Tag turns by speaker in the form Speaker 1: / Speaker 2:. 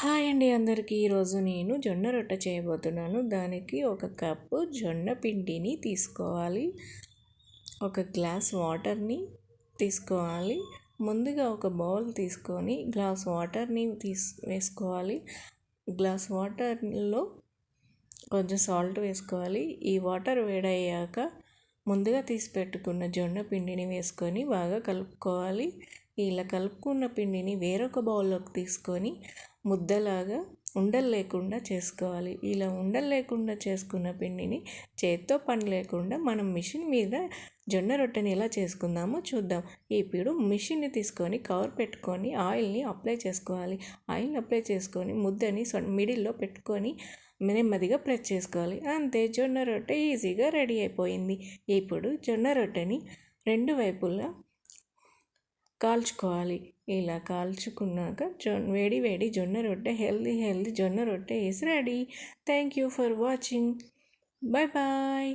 Speaker 1: Hi అండి అందరికీ. ఈరోజు నేను జొన్న రొట్టె చేయబోతున్నాను. దానికి ఒక కప్పు జొన్న పిండిని తీసుకోవాలి, ఒక గ్లాస్ వాటర్ని తీసుకోవాలి. ముందుగా ఒక బౌల్ తీసుకొని గ్లాస్ వాటర్ని వేసుకోవాలి. గ్లాస్ వాటర్లో కొంచెం సాల్ట్ వేసుకోవాలి. ఈ వాటర్ వేడయ్యాక ముందుగా తీసి పెట్టుకున్న జొన్న పిండిని వేసుకొని బాగా కలుపుకోవాలి. ఇలా కలుపుకున్న పిండిని వేరొక బౌల్లోకి తీసుకొని ముద్దలాగా ఉండలు లేకుండా చేసుకోవాలి. ఇలా ఉండలు లేకుండా చేసుకున్న పిండిని చేత్తో పని లేకుండా మనం మిషన్ మీద జొన్న రొట్టెని ఎలా చేసుకుందామో చూద్దాం. ఇప్పుడు మిషన్ని తీసుకొని కవర్ పెట్టుకొని ఆయిల్ని అప్లై చేసుకోవాలి. ఆయిల్ని అప్లై చేసుకొని ముద్దని మిడిల్లో పెట్టుకొని నెమ్మదిగా ప్రెస్ చేసుకోవాలి. అంతే, జొన్న రొట్టె ఈజీగా రెడీ అయిపోయింది. ఇప్పుడు జొన్న రొట్టెని రెండు వైపులా కాల్చుకోవాలి. ఇలా కాల్చుకున్నాక వేడి వేడి జొన్న రొట్టె, హెల్దీ జొన్న రొట్టె is ready. Thank you for watching. Bye bye.